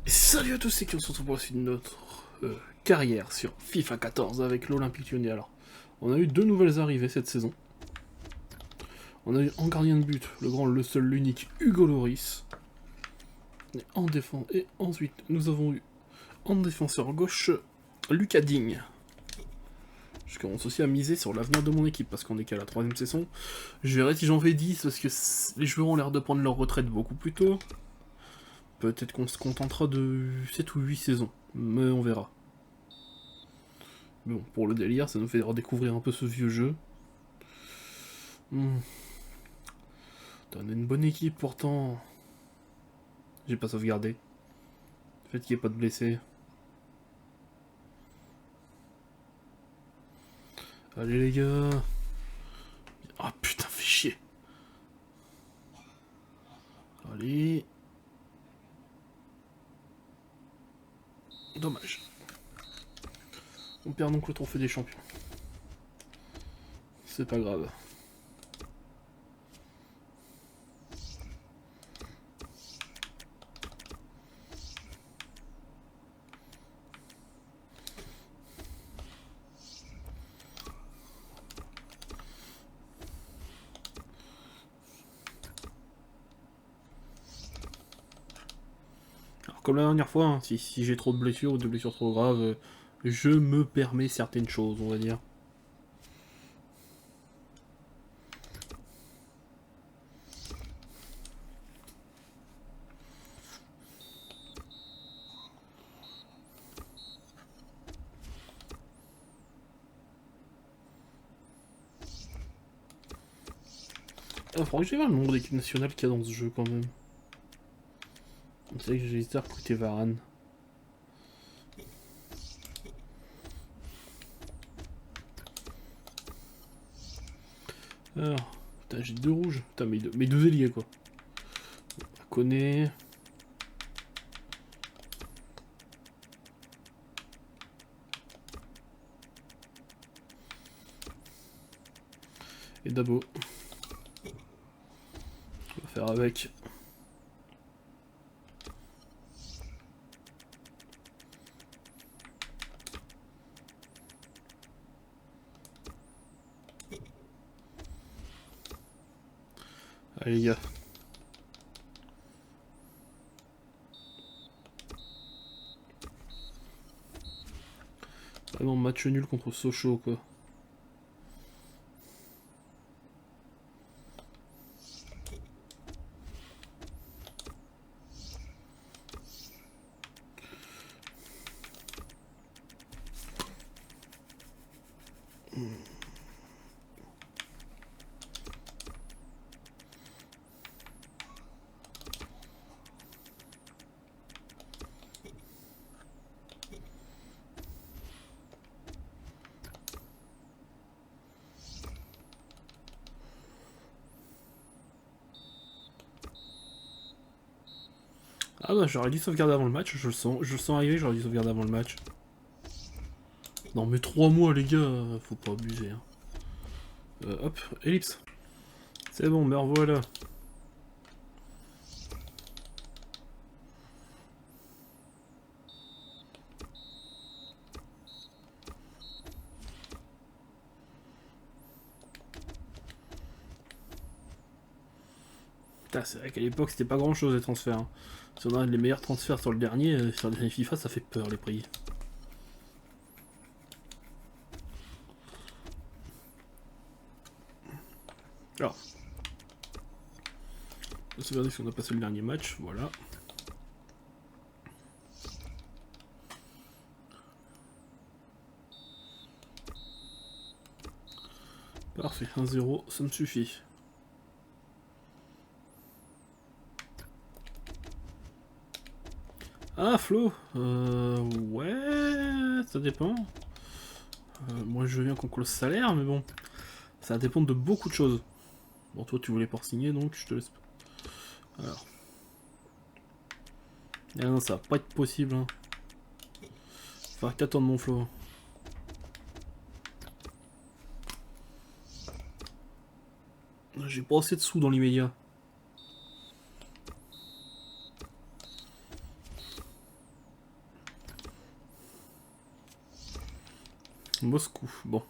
Salut à tous, c'est qui on se retrouve pour la suite de notre carrière sur FIFA 14 avec l'Olympique Lyonnais. Alors, on a eu deux nouvelles arrivées cette saison. On a eu en gardien de but, le grand, le seul, l'unique Hugo Lloris. Et ensuite, nous avons eu en défenseur gauche, Lucas Digne. Je commence aussi à miser sur l'avenir de mon équipe parce qu'on est qu'à la 3ème saison. Je verrai si j'en fais 10 parce que les joueurs ont l'air de prendre leur retraite beaucoup plus tôt. Peut-être qu'on se contentera de 7 ou 8 saisons, mais on verra. Mais bon, pour le délire, ça nous fait redécouvrir un peu ce vieux jeu. On a une bonne équipe pourtant. J'ai pas sauvegardé. Le fait qu'il n'y ait pas de blessés. Allez les gars. Ah putain, fais chier. Allez. Dommage. On perd donc le trophée des champions. C'est pas grave. Alors comme la dernière fois, hein, si j'ai trop de blessures ou de blessures trop graves, je me permets certaines choses, on va dire. Il faudrait que j'ai voir le nombre d'équipes nationales qu'il y a dans ce jeu quand même. C'est vrai que j'ai hésité à recruter Varane. Alors, putain, j'ai deux rouges. Putain, mes deux ailiers quoi. On connaît. Et Dabo. On va faire avec. Allez les gars. Vraiment match nul contre Sochaux quoi. Ah bah j'aurais dû sauvegarder avant le match, je le sens arriver, j'aurais dû sauvegarder avant le match. Non mais 3 mois les gars, faut pas abuser. Hein. Hop, ellipse. C'est bon, me revoilà. Putain, c'est vrai qu'à l'époque c'était pas grand chose les transferts. Hein. Si on a les meilleurs transferts sur le dernier FIFA, ça fait peur les prix. Alors, on va sauvegarder si on a passé le dernier match, voilà. Parfait, 1-0, ça me suffit. Ah, Flo ouais, ça dépend. Moi, je veux bien qu'on close salaire, mais bon, ça va dépendre de beaucoup de choses. Bon, toi, tu voulais pas signer, donc je te laisse. Alors. Ah non, ça va pas être possible. Hein. Faudra que t'attendes mon Flo. J'ai pas assez de sous dans l'immédiat. Moscou, bon.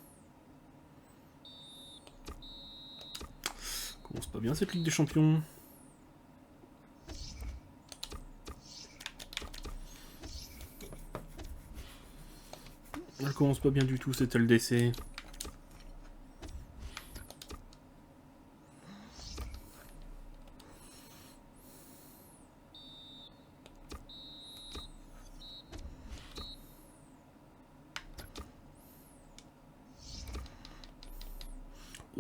Commence pas bien cette Ligue des Champions. Elle commence pas bien du tout cette LDC.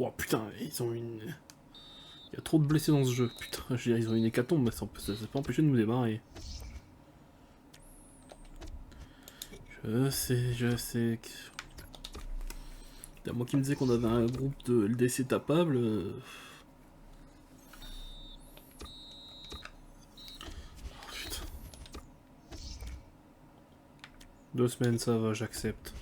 Oh putain, ils ont une... Il y a trop de blessés dans ce jeu. Putain, je veux dire, ils ont une hécatombe, mais ça s'est pas empêché de nous démarrer. Je sais que... Il y a moi qui me disais qu'on avait un groupe de LDC tapable. Oh, putain. 2 semaines, ça va, j'accepte.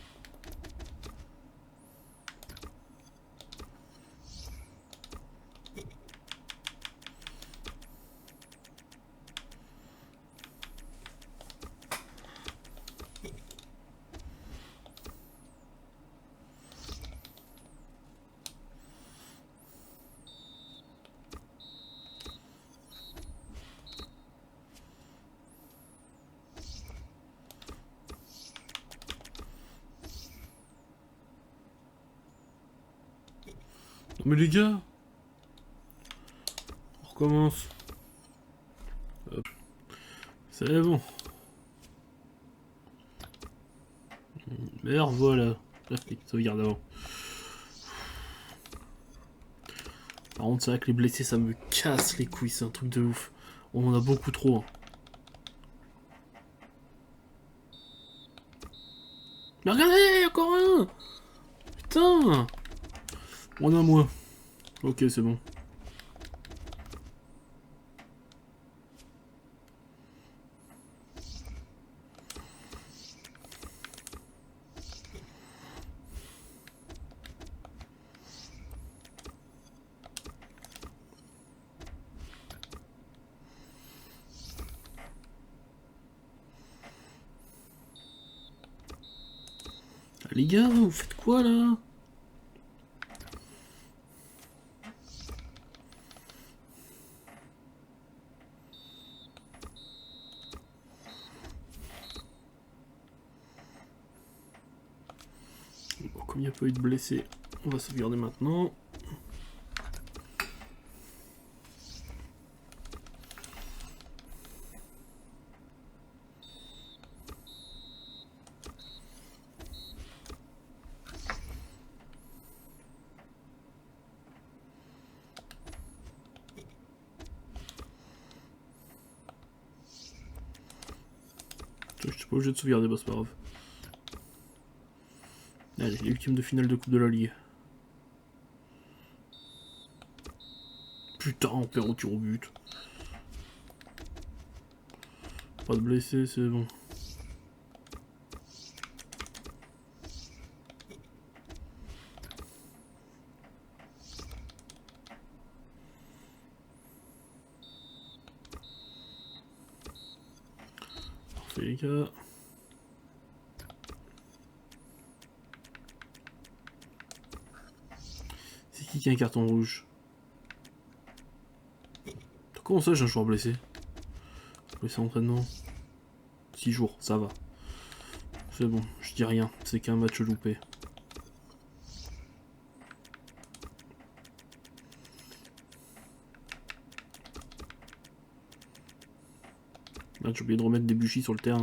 Mais les gars, on recommence. Hop. C'est bon. Merde, voilà. Sauvegarde avant. Par contre, c'est vrai que les blessés, ça me casse les couilles, c'est un truc de ouf. On en a beaucoup trop. Hein. Mais regardez, encore un. Putain. On a moins. Ok, c'est bon. Ah, les gars, vous faites quoi là? Bon, comme il n'y a pas eu de blessés, on va sauvegarder maintenant. Je suis pas obligé de sauvegarder, bah c'est pas grave. Allez, les ultimes de finale de Coupe de la Ligue. Putain, on perd au tir au but. Pas de blessés, c'est bon. Parfait les gars. C'est qui a un carton rouge? Comment ça j'ai un joueur blessé? Blessé entraînement. 6 jours, ça va. C'est bon, je dis rien, c'est qu'un match loupé. Là j'ai oublié de remettre des bûchis sur le terrain.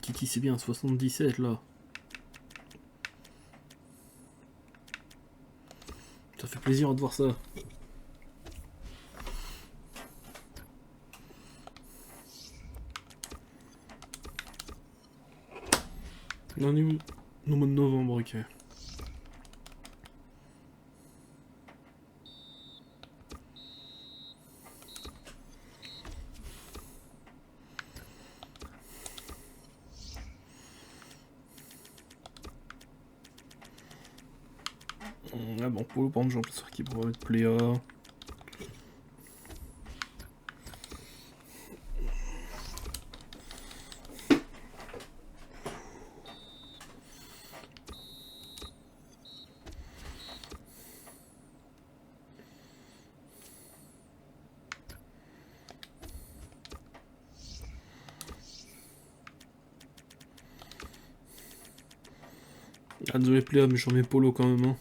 Kiki c'est bien, 77 là. Ça fait plaisir de voir ça. On est au mois de novembre, ok. Ah bon, Polo par exemple, j'ai l'impression qu'il pourrait être Pléa. Ah désolé Pléa, mais j'en mets Polo quand même. Hein.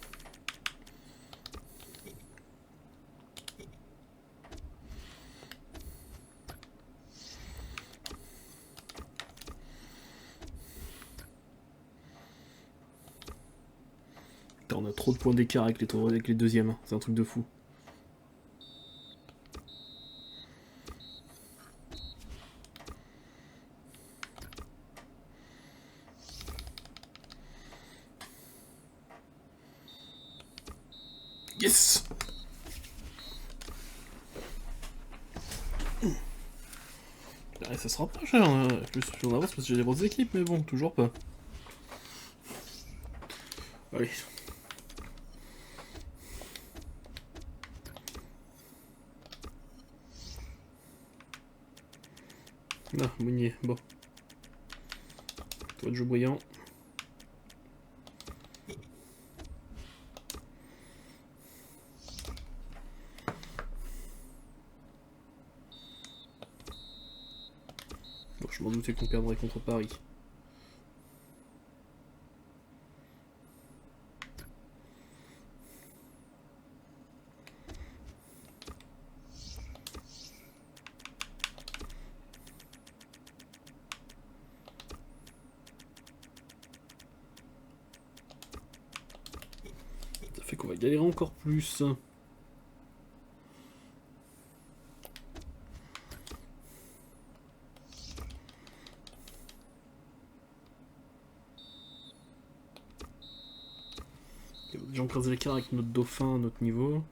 Putain, on a trop de points d'écart avec les deuxièmes, hein. C'est un truc de fou. Yes! Ah, ça se rapproche, hein. Plus on avance parce que j'ai des bonnes équipes, mais bon, toujours pas. Allez. Ah, Mounier, bon. Toi de jeu brillant. Bon, je m'en doutais qu'on perdrait contre Paris. Ça fait qu'on va galérer encore plus. J'ai encore des écarts avec notre dauphin à notre niveau.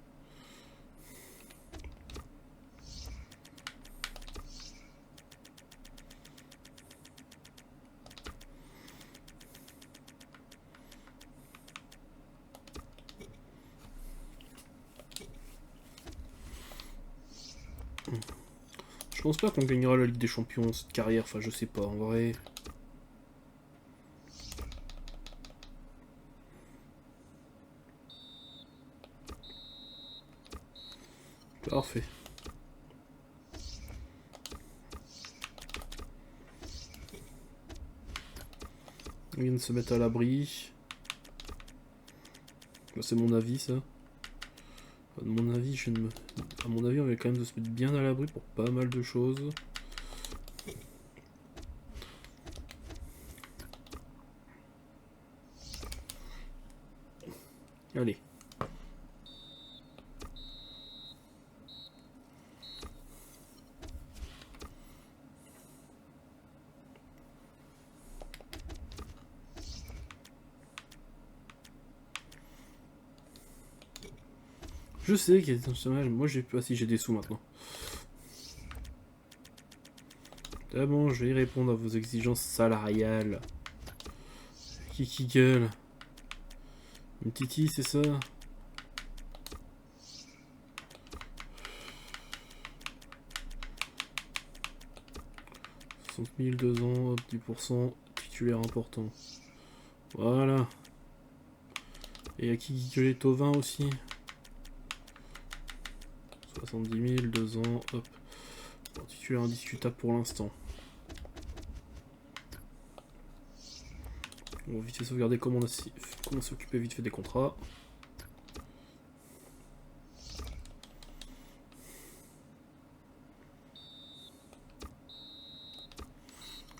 Je pense pas qu'on gagnera la Ligue des Champions cette carrière, enfin je sais pas en vrai. Parfait. On vient de se mettre à l'abri. C'est mon avis ça. À mon avis, à mon avis, on va quand même de se mettre bien à l'abri pour pas mal de choses. Allez. Je sais qu'il y a des chômage, moi j'ai pas si j'ai des sous maintenant. Ah bon, je vais y répondre à vos exigences salariales. Qui gueule? Une titi, c'est ça? 60 000, 2 ans, hop, 10%, titulaire important. Voilà. Et à qui gueuler Tovin aussi? 70 000, 2 ans, hop. Bon, titulaire indiscutable pour l'instant. On va vite fait sauvegarder comment s'occuper vite fait des contrats.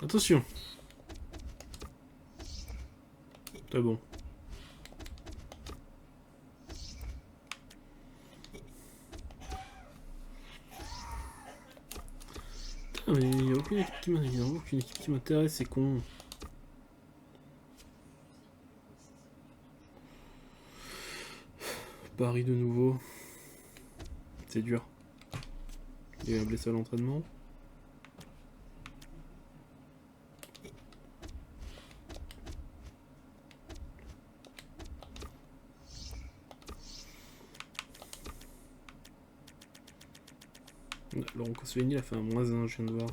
Attention. C'est bon. Putain, mais il n'y a aucune équipe qui m'intéresse, c'est con. Paris de nouveau. C'est dur. Il y a un blessé à l'entraînement. Laurent Koscielny a fait un -1, je viens de voir.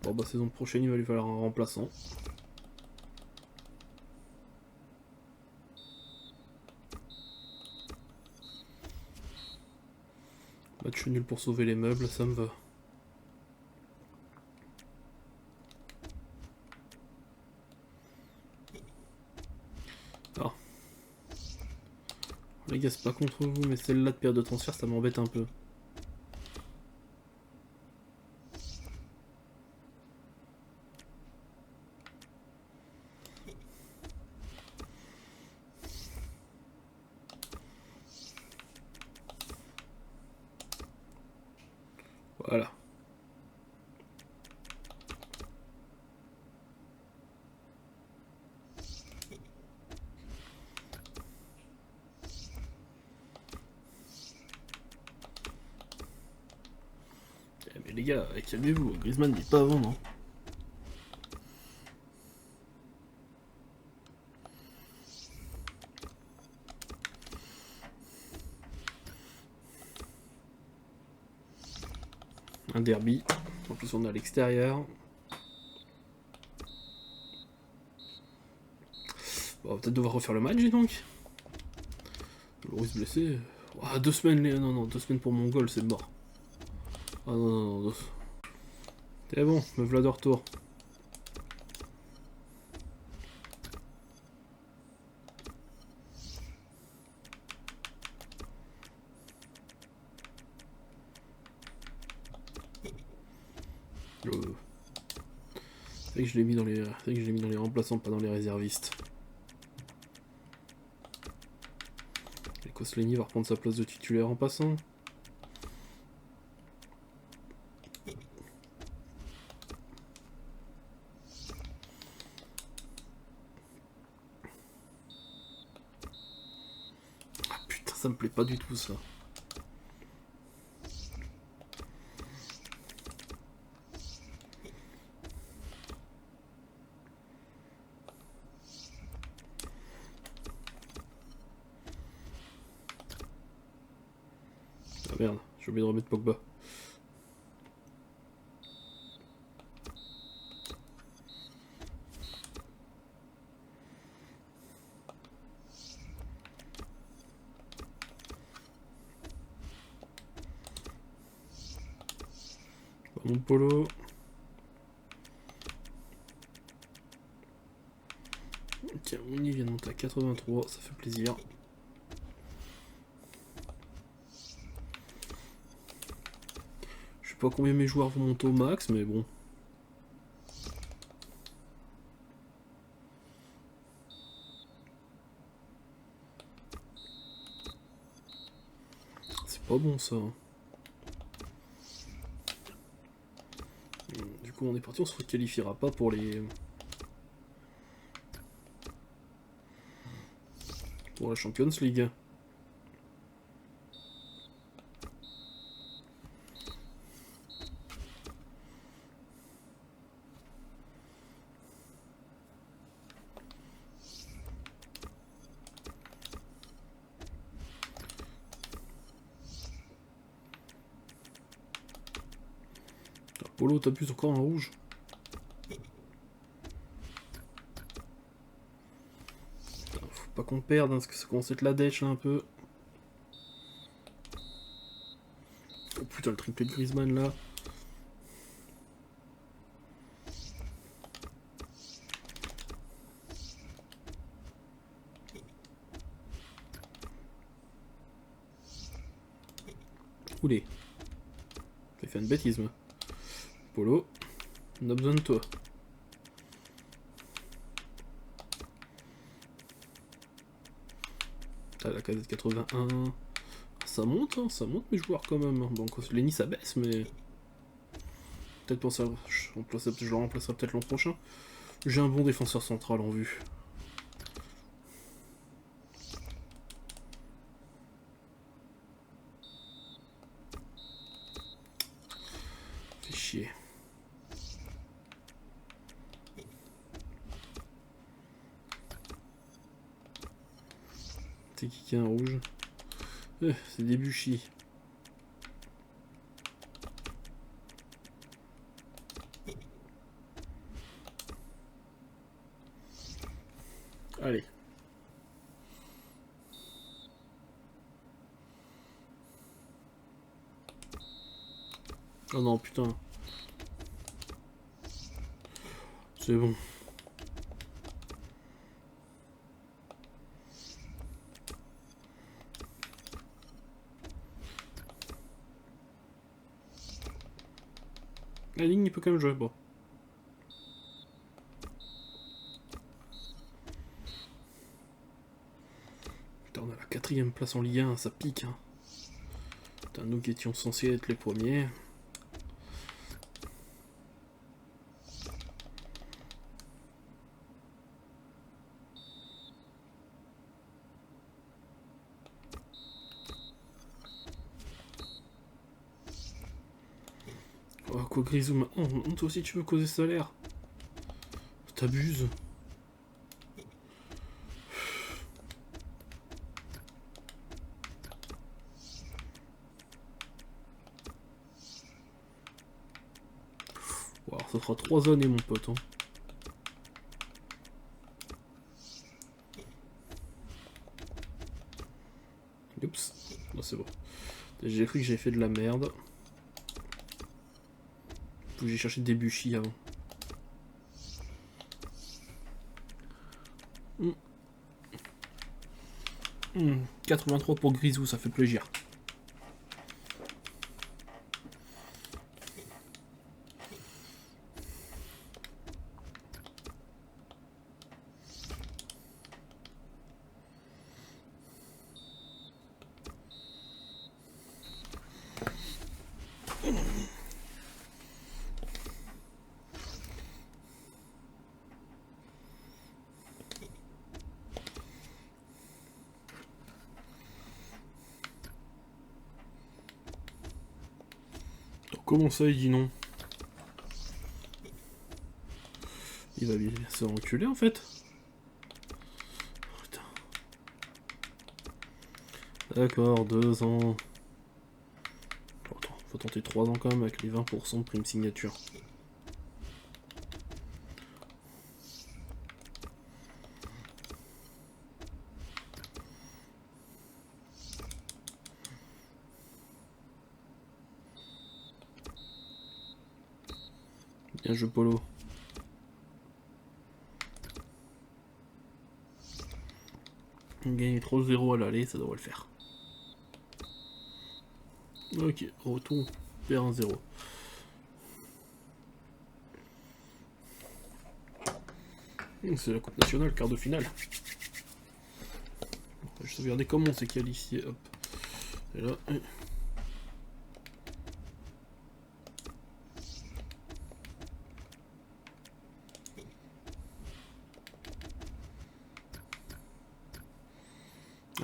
Bon bah saison prochaine il va lui falloir un remplaçant. Match nul pour sauver les meubles, ça me va. Ah. Les gars, c'est pas contre vous, mais celle-là de période de transfert, ça m'embête un peu. Voilà. Mais les gars, calmez-vous, Griezmann n'est pas à vendre. Hein. Un derby. En plus on est à l'extérieur. Bon, on va peut-être devoir refaire le match, dis donc. Loris blessé. Ah, 2 semaines, non, 2 semaines pour mon goal, c'est mort. Ah non. C'est bon, me voilà de retour. C'est vrai que je l'ai mis dans les remplaçants, pas dans les réservistes. Et Koscielny va reprendre sa place de titulaire en passant. Ah putain, ça me plaît pas du tout ça. Ah merde, j'ai oublié de remettre Pogba. Mon polo. Tiens, on y vient de monter à 83, ça fait plaisir. Je sais pas combien mes joueurs vont monter au max, mais bon. C'est pas bon ça. Du coup on est parti, on se requalifiera pas pour les... pour la Champions League. Polo, t'appuies encore en rouge. Putain, faut pas qu'on perde, hein, parce que ça commence à être la dèche là un peu. Oh putain, le triplé de Griezmann là. Oulé. J'ai fait une bêtise moi. Polo, on a besoin de toi. Ah, la casette 81. Ça monte mes joueurs quand même. Bon, Koscielny ça baisse, mais... Peut-être pour ça, je le remplacerai peut-être l'an prochain. J'ai un bon défenseur central en vue. Fait chier. C'est qui a un rouge? C'est Debuchy. Allez. Oh non, putain. C'est bon. La ligne, il peut quand même jouer. Bon. Putain, on a la 4ème place en Ligue 1, ça pique. Hein. Putain, nous qui étions censés être les premiers. Oh, quoi, Grisou, maintenant, toi aussi tu veux causer salaire? T'abuses. Wow, ça fera 3 années, mon pote. Hein. Oups, non, c'est bon. J'ai cru que j'avais fait de la merde. Faut que j'ai cherché Debuchy avant. 83 pour Grisou, ça fait plaisir. Comment ça, il dit non? Il va bien se reculer en fait. Putain. D'accord, 2 ans. Bon, attends, faut tenter 3 ans quand même avec les 20% de prime signature. Bien joué Polo. On gagne 3-0 à l'aller, ça devrait le faire. Ok, retour, perd 1-0. C'est la Coupe nationale, quart de finale. Je vais regarder comment on s'est qualifié. Hop. Et là.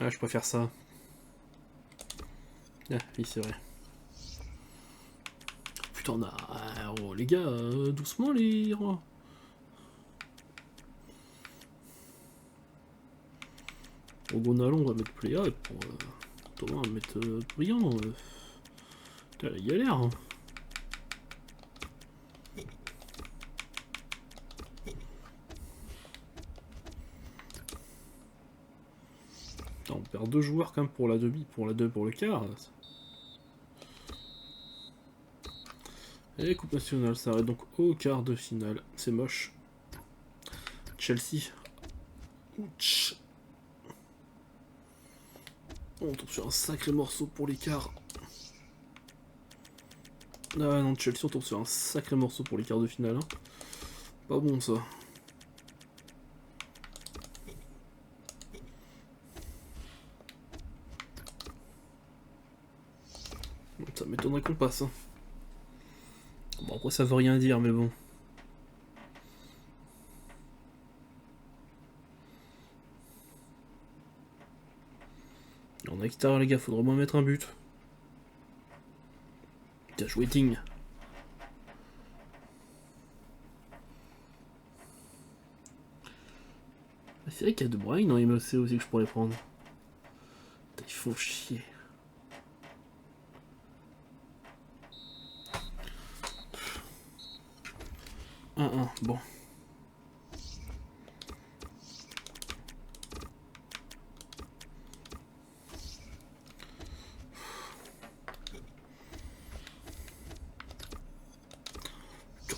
Ah, je préfère ça. Ah, oui, c'est vrai. Putain, on a... Oh, les gars, doucement, les... Au Gonalon, on va mettre Pléa, et pour... Thomas, on va mettre Brillant. Putain, la galère, hein. Putain, on perd 2 joueurs quand même pour la demi, pour le quart. Et Coupe nationale, ça arrête donc au quart de finale. C'est moche. Chelsea. Ouch. On tombe sur un sacré morceau pour l'écart. Ah non, Chelsea, on tombe sur un sacré morceau pour les quarts de finale. Hein. Pas bon ça. Ça m'étonnerait qu'on passe. Hein. Bon, après, ça veut rien dire, mais bon. En extérieur, les gars, faudrait au moins mettre un but. Bien joué, Ting. C'est vrai qu'il y a De Bruyne en MOC aussi que je pourrais prendre. Putain, ils font chier. Bon.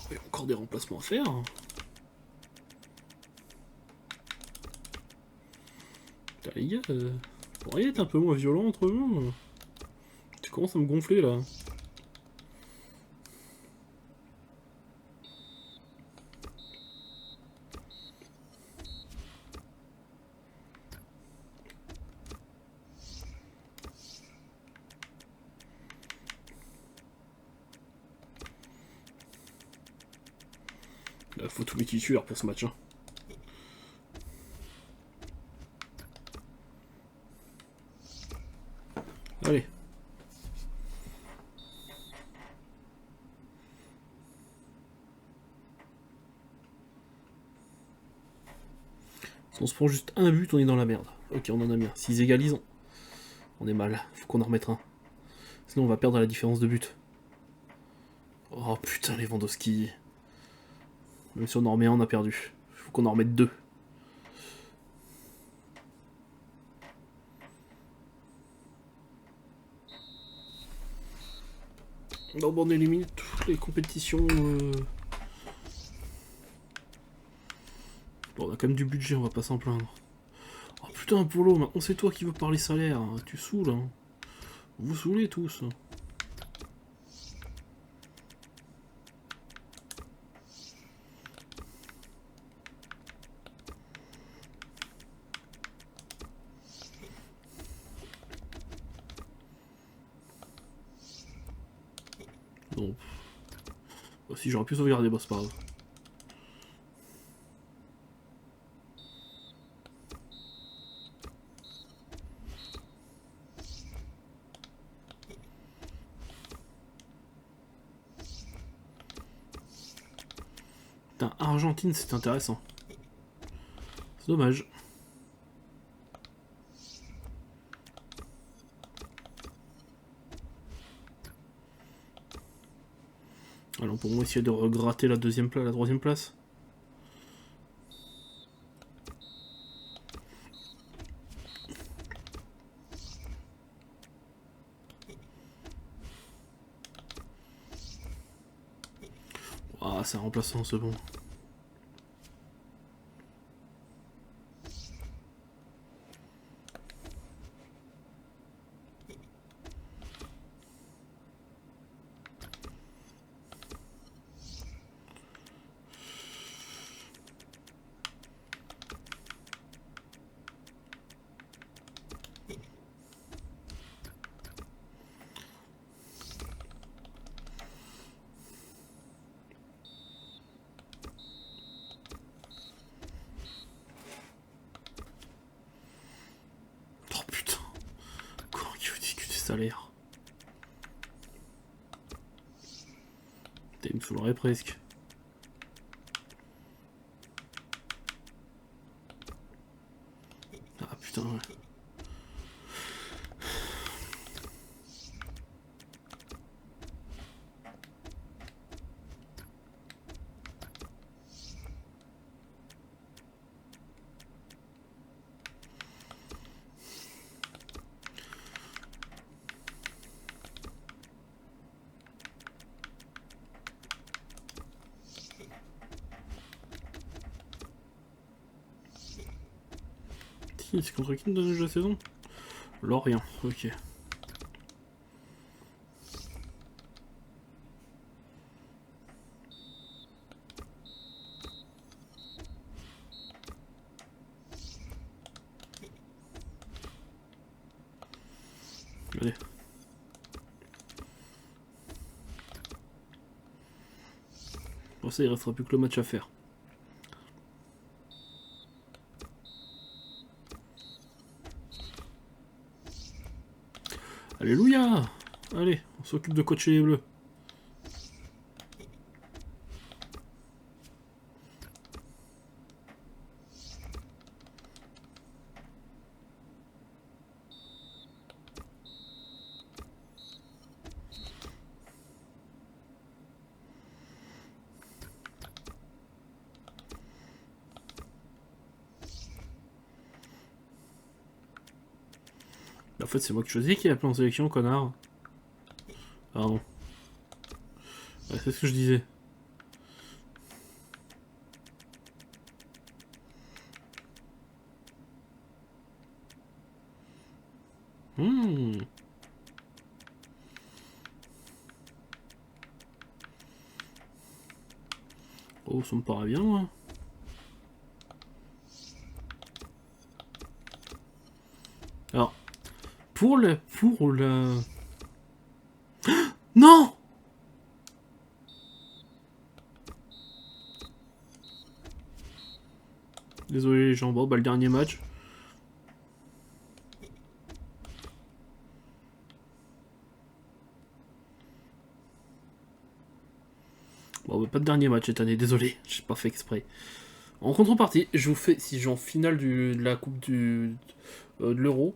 Il y a encore des remplacements à faire. Putain, les gars, pourriez être un peu moins violent entre vous. Tu commences à me gonfler là. Là, faut tous les titulaires pour ce match. Hein. Allez. Si on se prend juste un but, on est dans la merde. Ok, on en a bien. S'ils égalisent, on est mal. Faut qu'on en remette un. Sinon, on va perdre la différence de but. Oh putain, Lewandowski. Même si on en remet un, on a perdu. Faut qu'on en remette deux. Non, bon, on élimine toutes les compétitions. Bon, on a quand même du budget, on va pas s'en plaindre. Oh putain, Polo, maintenant c'est toi qui veux parler salaire. Hein. Tu saoules, hein. Vous saoulez tous. Bon. Si j'aurais pu sauvegarder, bah c'est pas grave. Putain, Argentine, c'est intéressant. C'est dommage. Alors pour moi essayer de regratter la la troisième place. Ah, c'est un remplaçant, c'est bon. Oh putain. Comment il faut discuter salaire? Il me saoulerait presque. Ah putain, ouais. C'est contre qui nous donne la saison? Lorient, ok. Allez. Pour ça, il restera plus que le match à faire. Alléluia! Allez, on s'occupe de coacher les bleus. En fait, c'est moi qui choisis qui a appelé en sélection, connard. Pardon. Ouais, c'est ce que je disais. Oh, ça me paraît bien, moi. Alors, pour la... Non! Désolé les gens, bon, bah le dernier match. Bon, bah, pas de dernier match cette année, désolé, j'ai pas fait exprès. En contrepartie, je vous fais, si j'ai en finale de la coupe de l'Euro,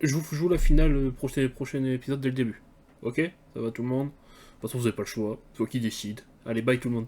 je vous joue la finale prochain épisode dès le début. Ok? Ça va tout le monde? De toute façon, vous n'avez pas le choix, c'est toi qui décide. Allez, bye tout le monde.